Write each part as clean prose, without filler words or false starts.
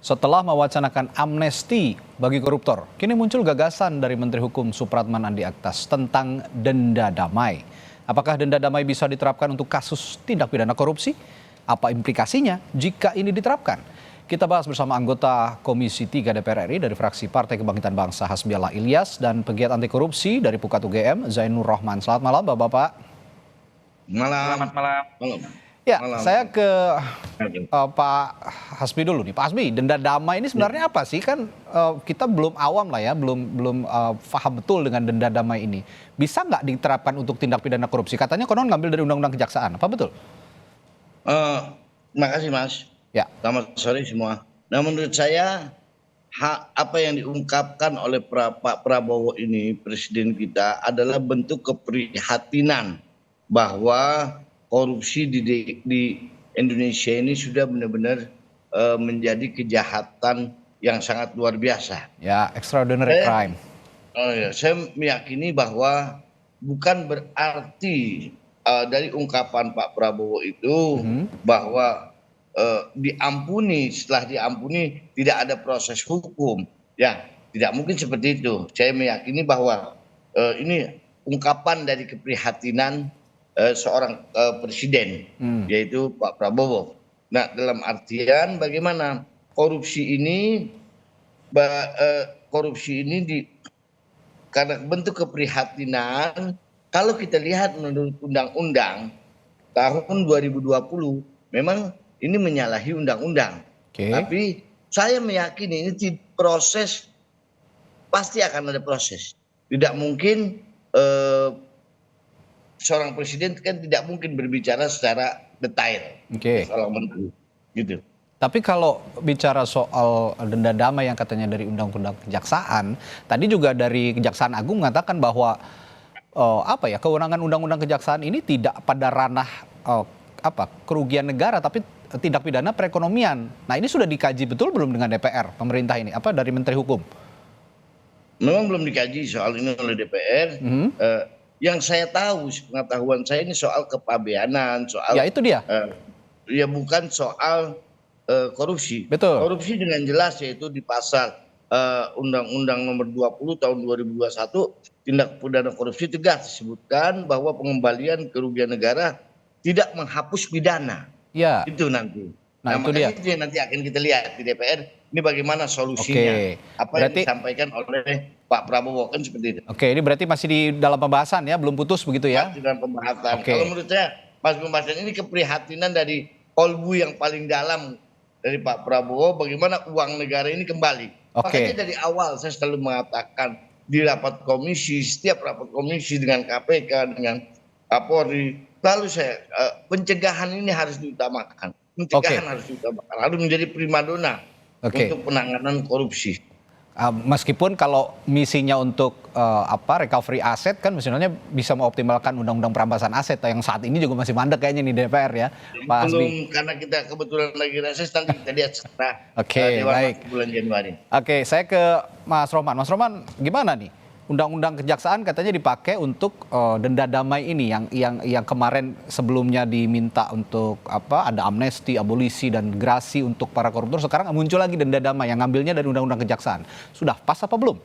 Setelah mewacanakan amnesti bagi koruptor, kini muncul gagasan dari Menteri Hukum Supratman Andi Aktas tentang denda damai. Apakah denda damai bisa diterapkan untuk kasus tindak pidana korupsi? Apa implikasinya jika ini diterapkan? Kita bahas bersama anggota Komisi 3 DPR RI dari fraksi Partai Kebangkitan Bangsa Hasbiallah Ilyas dan pegiat anti korupsi dari Pukat UGM Zainur Rahman. Selamat malam Bapak-Bapak. Malam. Selamat malam. Ya, Malam. saya ke Pak Hasbi dulu nih. Pak Hasbi, denda damai ini sebenarnya apa sih? Kan kita belum awam lah ya, belum paham betul dengan denda damai ini. Bisa nggak diterapkan untuk tindak pidana korupsi? Katanya konon ngambil dari Undang-Undang Kejaksaan. Apa betul? Terima kasih Mas. Ya. Selamat sore semua. Nah menurut saya apa yang diungkapkan oleh Pak Prabowo ini, Presiden kita, adalah bentuk keprihatinan bahwa korupsi di Indonesia ini sudah benar-benar menjadi kejahatan yang sangat luar biasa. Ya, extraordinary crime. Saya meyakini bahwa bukan berarti dari ungkapan Pak Prabowo itu bahwa diampuni, setelah diampuni tidak ada proses hukum. Ya, tidak mungkin seperti itu. Saya meyakini bahwa ini ungkapan dari keprihatinan seorang presiden, yaitu Pak Prabowo. Nah, dalam artian bagaimana korupsi ini karena bentuk keprihatinan. Kalau kita lihat menurut undang-undang tahun 2020 memang ini menyalahi undang-undang. Tapi saya meyakini ini proses, pasti akan ada proses. Tidak mungkin seorang presiden kan tidak mungkin berbicara secara detail. Seorang menteri gitu. Tapi kalau bicara soal denda damai yang katanya dari Undang-Undang Kejaksaan, tadi juga dari Kejaksaan Agung mengatakan bahwa kewenangan Undang-Undang Kejaksaan ini tidak pada ranah kerugian negara, tapi tindak pidana perekonomian. Nah, ini sudah dikaji betul belum dengan DPR, pemerintah ini, dari Menteri Hukum? Memang belum dikaji soal ini oleh DPR. Yang saya tahu, pengetahuan saya ini soal kepabeanan, soal ya itu dia. Ya bukan soal korupsi. Betul. Korupsi dengan jelas yaitu di pasal Undang-Undang Nomor 20 Tahun 2021 tindak pidana korupsi tegas disebutkan bahwa pengembalian kerugian negara tidak menghapus pidana. Ya. Itu nanti. Nah, itu dia. Itu yang nanti akan kita lihat di DPR. Ini bagaimana solusinya. Apa yang disampaikan oleh Pak Prabowo, kan seperti itu. Ini berarti masih di dalam pembahasan ya, belum putus begitu ya? Masih dalam pembahasan. Kalau menurut saya, pas pembahasan ini keprihatinan dari kolbu yang paling dalam dari Pak Prabowo, bagaimana uang negara ini kembali. Makanya dari awal saya selalu mengatakan di rapat komisi, setiap rapat komisi dengan KPK, dengan Kapolri, lalu saya pencegahan ini harus diutamakan. Pencegahan harus diutamakan, harus menjadi primadona untuk penanganan korupsi. Meskipun kalau misinya untuk recovery aset kan misalnya bisa mengoptimalkan undang-undang perampasan aset yang saat ini juga masih mandek kayaknya di DPR ya, Pak Hasbi. Belum, karena kita kebetulan lagi reses, nanti kita lihat setelah baik. bulan Januari. Saya ke Mas Roman. Mas Roman, gimana nih? Undang-Undang Kejaksaan katanya dipakai untuk denda damai ini yang kemarin sebelumnya diminta untuk ada amnesti, abolisi dan gerasi untuk para koruptor. Sekarang muncul lagi denda damai yang ngambilnya dari Undang-Undang Kejaksaan. Sudah pas apa belum?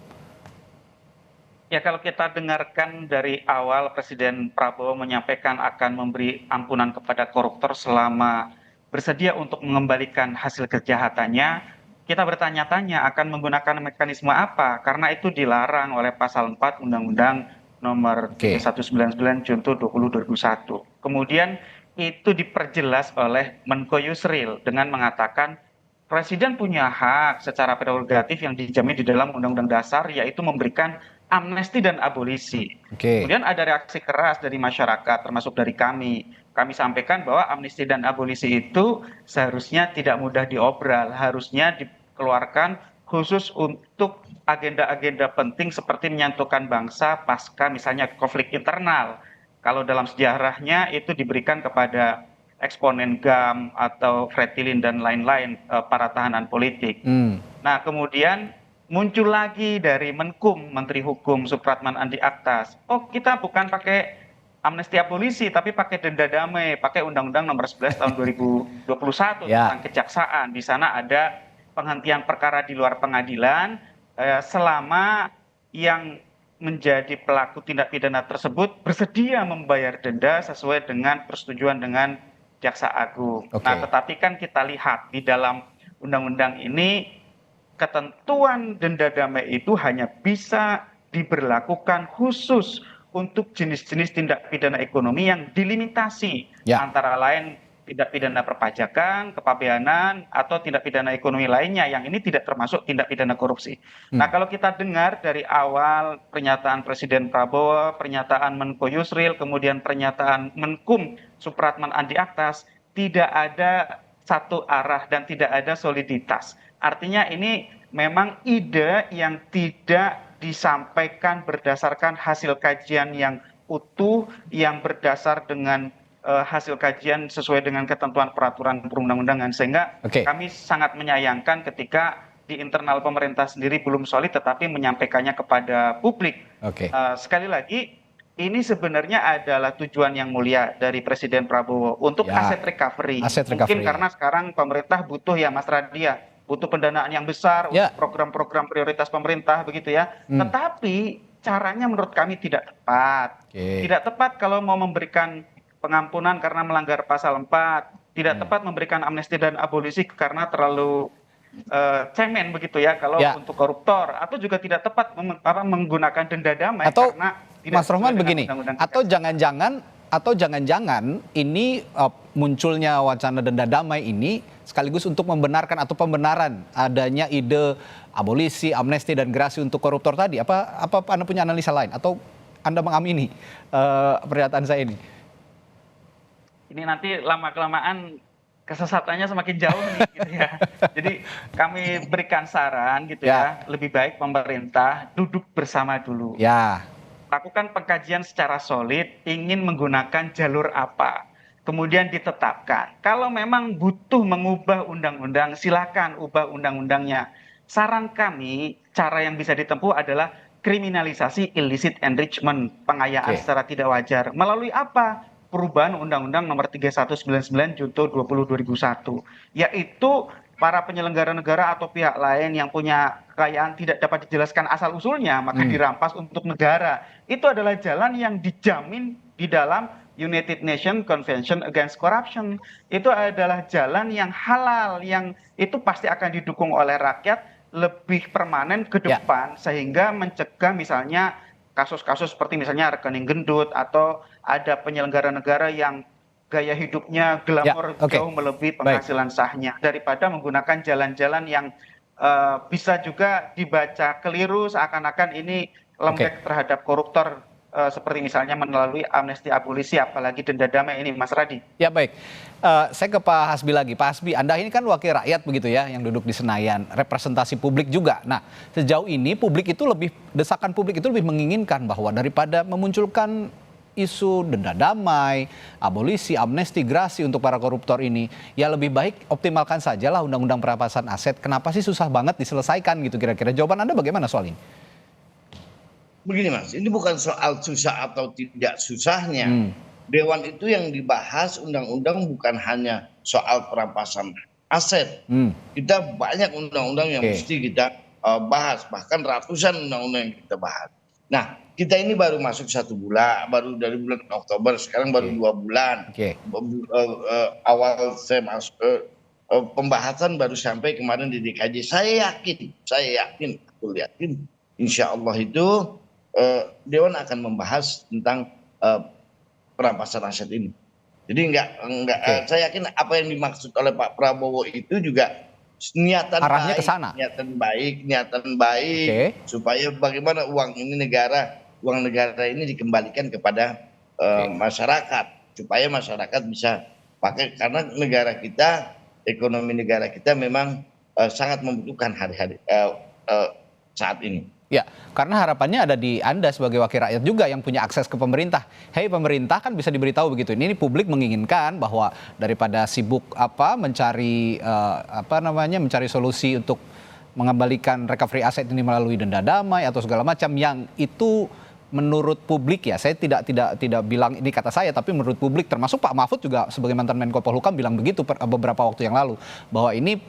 Ya, kalau kita dengarkan dari awal Presiden Prabowo menyampaikan akan memberi ampunan kepada koruptor selama bersedia untuk mengembalikan hasil kejahatannya, kita bertanya-tanya akan menggunakan mekanisme apa, karena itu dilarang oleh pasal 4 Undang-Undang Nomor 199 Junto 20 2001. Kemudian itu diperjelas oleh Menko Yusril dengan mengatakan Presiden punya hak secara prerogatif yang dijamin di dalam Undang-Undang Dasar, yaitu memberikan amnesti dan abolisi. Kemudian ada reaksi keras dari masyarakat, termasuk dari kami. Kami sampaikan bahwa amnesti dan abolisi itu seharusnya tidak mudah diobral, harusnya dikeluarkan khusus untuk agenda-agenda penting seperti menyatukan bangsa pasca misalnya konflik internal. Kalau dalam sejarahnya itu diberikan kepada eksponen GAM atau Fretilin dan lain-lain para tahanan politik. Nah, kemudian muncul lagi dari Menkum, Menteri Hukum Supratman Andi Aktas. Kita bukan pakai amnesti abolisi, tapi pakai denda damai, pakai Undang-Undang Nomor 11 Tahun 2021 tentang kejaksaan. Di sana ada penghentian perkara di luar pengadilan selama yang menjadi pelaku tindak pidana tersebut bersedia membayar denda sesuai dengan persetujuan dengan Jaksa Agung. Oke. Nah, tetapi kan kita lihat di dalam undang-undang ini ketentuan denda damai itu hanya bisa diberlakukan khusus untuk jenis-jenis tindak pidana ekonomi yang dilimitasi, Ya. antara lain tindak pidana perpajakan, kepabeanan, atau tindak pidana ekonomi lainnya yang ini tidak termasuk tindak pidana korupsi. Nah, kalau kita dengar dari awal pernyataan Presiden Prabowo, pernyataan Menko Yusril, kemudian pernyataan Menkum Supratman Andi Aktas, tidak ada satu arah dan tidak ada soliditas. Artinya ini memang ide yang tidak disampaikan berdasarkan hasil kajian yang utuh, yang berdasar dengan hasil kajian sesuai dengan ketentuan peraturan perundang-undangan, sehingga Oke. kami sangat menyayangkan ketika di internal pemerintah sendiri belum solid tetapi menyampaikannya kepada publik. Oke. Sekali lagi, ini sebenarnya adalah tujuan yang mulia dari Presiden Prabowo untuk Ya, aset recovery. aset Mungkin recovery. karena sekarang pemerintah butuh ya Mas Radia, butuh pendanaan yang besar Ya. untuk program-program prioritas pemerintah begitu ya. Tetapi caranya menurut kami tidak tepat. Oke. Tidak tepat kalau mau memberikan pengampunan karena melanggar pasal 4, tidak tepat memberikan amnesti dan abolisi karena terlalu cemen begitu ya kalau Ya. untuk koruptor, atau juga tidak tepat menggunakan denda damai Atau karena tidak Mas Rohman sesuai dengan begini, undang-undang atau jangan-jangan ini munculnya wacana denda damai ini sekaligus untuk membenarkan atau pembenaran adanya ide abolisi, amnesti dan gerasi untuk koruptor tadi. Apa Anda punya analisa lain atau Anda mengamini pernyataan saya ini? ini nanti lama-kelamaan kesesatannya semakin jauh nih gitu ya. Jadi kami berikan saran gitu ya, lebih baik pemerintah duduk bersama dulu. Ya. Lakukan pengkajian secara solid, ingin menggunakan jalur apa, kemudian ditetapkan. Kalau memang butuh mengubah undang-undang, silakan ubah undang-undangnya. Saran kami, cara yang bisa ditempuh adalah kriminalisasi illicit enrichment, pengayaan secara tidak wajar. Melalui apa? Perubahan Undang-Undang Nomor 3199 Junto 20 2001, yaitu para penyelenggara negara atau pihak lain yang punya kekayaan tidak dapat dijelaskan asal usulnya maka dirampas untuk negara. Itu adalah jalan yang dijamin di dalam United Nations Convention Against Corruption. Itu adalah jalan yang halal, yang itu pasti akan didukung oleh rakyat lebih permanen ke depan, sehingga mencegah misalnya kasus-kasus seperti misalnya rekening gendut, atau ada penyelenggara negara yang gaya hidupnya glamor jauh melebihi penghasilan sahnya, daripada menggunakan jalan-jalan yang bisa juga dibaca keliru seakan-akan ini lembek terhadap koruptor, seperti misalnya melalui amnesti abolisi, apalagi denda damai ini, Mas Radi. Ya baik, saya ke Pak Hasbi lagi. Pak Hasbi, Anda ini kan wakil rakyat begitu ya, yang duduk di Senayan, representasi publik juga. Nah, sejauh ini desakan publik itu lebih menginginkan bahwa daripada memunculkan isu denda damai, abolisi, amnesti, gerasi untuk para koruptor ini, ya lebih baik optimalkan sajalah undang-undang perampasan aset. Kenapa sih susah banget diselesaikan gitu kira-kira? Jawaban Anda bagaimana soal ini? Begini Mas, ini bukan soal susah atau tidak susahnya. Dewan itu yang dibahas undang-undang bukan hanya soal perampasan aset. Kita banyak undang-undang yang mesti kita bahas, bahkan ratusan undang-undang yang kita bahas. Nah, kita ini baru masuk 1 bulan, baru dari bulan Oktober, sekarang baru 2 bulan. Awal saya masuk pembahasan baru sampai kemarin di DKJ. Saya yakin, aku yakin, insya Allah itu Dewan akan membahas tentang perampasan aset ini. Jadi saya yakin apa yang dimaksud oleh Pak Prabowo itu juga niatan arahnya baik, ke sana. niatan baik supaya bagaimana uang negara ini dikembalikan kepada masyarakat, supaya masyarakat bisa pakai, karena negara kita, ekonomi negara kita memang sangat membutuhkan hari-hari saat ini. Ya, karena harapannya ada di Anda sebagai wakil rakyat juga yang punya akses ke pemerintah. Hei pemerintah, kan bisa diberitahu begitu. Ini publik menginginkan bahwa daripada sibuk mencari mencari solusi untuk mengembalikan recovery aset ini melalui denda damai atau segala macam yang itu menurut publik ya, saya tidak bilang ini kata saya, tapi menurut publik termasuk Pak Mahfud juga sebagai mantan Menko Polhukam bilang begitu beberapa waktu yang lalu, bahwa ini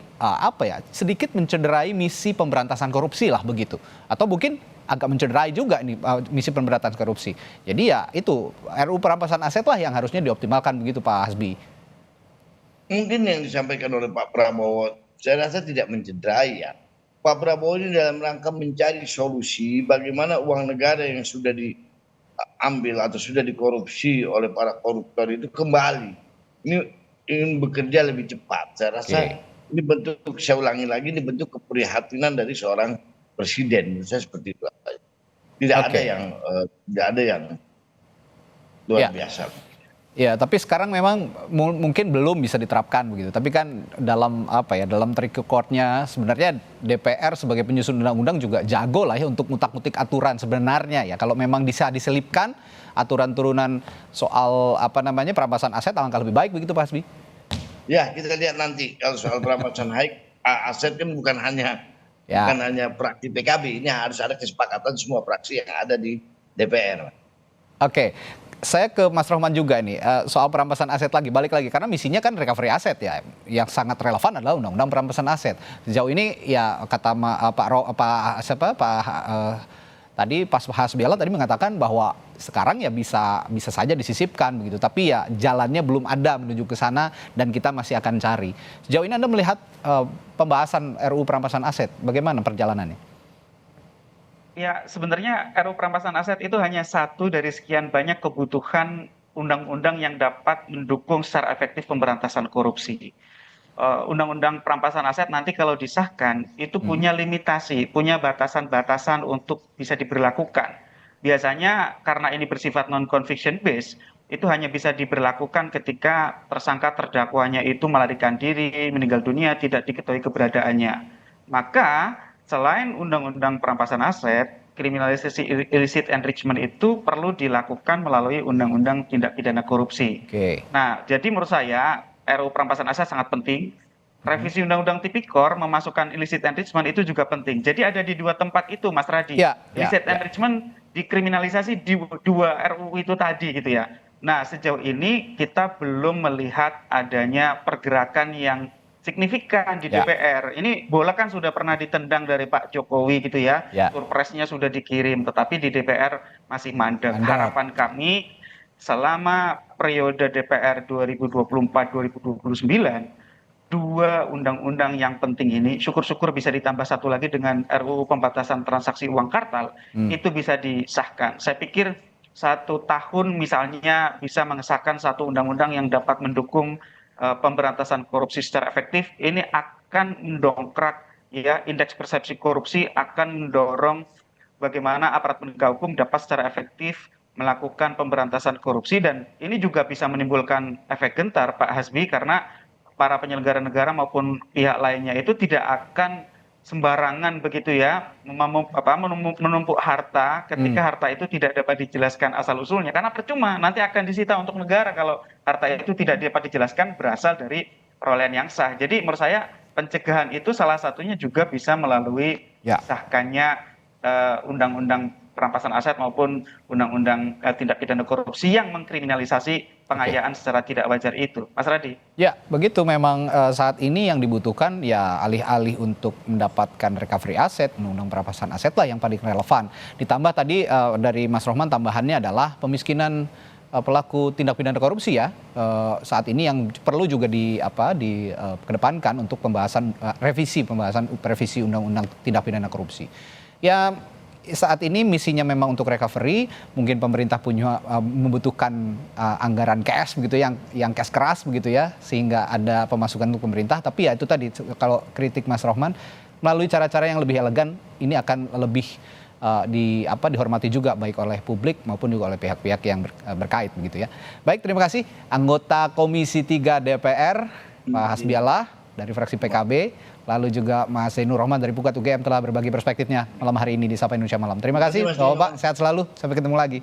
sedikit mencederai misi pemberantasan korupsi lah begitu, atau mungkin agak mencederai juga ini misi pemberantasan korupsi. Jadi ya itu RUU perampasan aset lah yang harusnya dioptimalkan begitu Pak Hasbi. Mungkin yang disampaikan oleh Pak Prabowo saya rasa tidak mencederai ya. Pak Prabowo ini dalam rangka mencari solusi bagaimana uang negara yang sudah diambil atau sudah dikorupsi oleh para koruptor itu kembali. Ini ingin bekerja lebih cepat. Saya rasa ini bentuk, saya ulangi lagi, ini bentuk keprihatinan dari seorang presiden. Menurut saya seperti itu. Tidak ada yang luar biasa. Ya, tapi sekarang memang mungkin belum bisa diterapkan begitu. Tapi kan dalam dalam track recordnya sebenarnya DPR sebagai penyusun undang-undang juga jago lah ya untuk ngutak-ngutik aturan sebenarnya ya. Kalau memang bisa diselipkan aturan turunan soal perampasan aset, alangkah lebih baik begitu Pak Hasbi. Ya, kita lihat nanti kalau soal perampasan aset kan bukan hanya fraksi PKB, ini harus ada kesepakatan semua fraksi yang ada di DPR. Oke. Saya ke Mas Rohman juga nih, soal perampasan aset balik lagi, karena misinya kan recovery aset ya, yang sangat relevan adalah undang-undang perampasan aset. Sejauh ini ya kata tadi Pak Hasbiala tadi mengatakan bahwa sekarang ya bisa saja disisipkan begitu, tapi ya jalannya belum ada menuju ke sana dan kita masih akan cari. Sejauh ini Anda melihat pembahasan RUU perampasan aset, bagaimana perjalanannya? Ya, sebenarnya RUU perampasan aset itu hanya satu dari sekian banyak kebutuhan undang-undang yang dapat mendukung secara efektif pemberantasan korupsi. Undang-undang perampasan aset nanti kalau disahkan itu punya limitasi, punya batasan-batasan untuk bisa diberlakukan. Biasanya karena ini bersifat non-conviction based, itu hanya bisa diberlakukan ketika tersangka terdakwanya itu melarikan diri, meninggal dunia, tidak diketahui keberadaannya. Maka selain undang-undang perampasan aset, kriminalisasi illicit enrichment itu perlu dilakukan melalui undang-undang tindak pidana korupsi. Nah, jadi menurut saya RUU perampasan aset sangat penting. Revisi undang-undang tipikor memasukkan illicit enrichment itu juga penting. Jadi ada di dua tempat itu, Mas Radi. Illicit enrichment dikriminalisasi di dua RUU itu tadi gitu ya. Nah, sejauh ini kita belum melihat adanya pergerakan yang signifikan di DPR. Ini bola kan sudah pernah ditendang dari Pak Jokowi gitu ya. Surpresnya sudah dikirim, tetapi di DPR masih mandek. Harapan kami selama periode DPR 2024-2029, dua undang-undang yang penting ini, syukur-syukur bisa ditambah satu lagi dengan RUU pembatasan transaksi uang kartal, itu bisa disahkan. Saya pikir 1 tahun misalnya bisa mengesahkan satu undang-undang yang dapat mendukung pemberantasan korupsi secara efektif. Ini akan mendongkrak ya indeks persepsi korupsi, akan mendorong bagaimana aparat penegak hukum dapat secara efektif melakukan pemberantasan korupsi, dan ini juga bisa menimbulkan efek gentar Pak Hasbi, karena para penyelenggara negara maupun pihak lainnya itu tidak akan sembarangan begitu ya menumpuk harta ketika harta itu tidak dapat dijelaskan asal usulnya, karena percuma nanti akan disita untuk negara kalau harta itu tidak dapat dijelaskan berasal dari perolehan yang sah. Jadi menurut saya pencegahan itu salah satunya juga bisa melalui disahkannya undang-undang perampasan aset maupun undang-undang tindak pidana korupsi yang mengkriminalisasi pengayaan secara tidak wajar itu. Mas Radi. Ya, begitu memang saat ini yang dibutuhkan ya alih-alih untuk mendapatkan recovery aset, undang-undang perampasan aset lah yang paling relevan. Ditambah tadi dari Mas Rohman tambahannya adalah pemiskinan pelaku tindak pidana korupsi ya. Saat ini yang perlu juga dikedepankan untuk pembahasan revisi undang-undang tindak pidana korupsi. Ya, saat ini misinya memang untuk recovery, mungkin pemerintah membutuhkan anggaran cash begitu yang cash keras begitu ya, sehingga ada pemasukan untuk pemerintah. Tapi ya itu tadi, kalau kritik Mas Rohman, melalui cara-cara yang lebih elegan ini akan lebih dihormati juga baik oleh publik maupun juga oleh pihak-pihak yang berkait begitu ya. Baik, terima kasih anggota Komisi 3 DPR Pak Hasbiala dari fraksi PKB, lalu juga Mas Zainur Rohman dari Pukat UGM telah berbagi perspektifnya malam hari ini di Sapa Indonesia Malam. Terima kasih Bapak, sehat selalu, sampai ketemu lagi.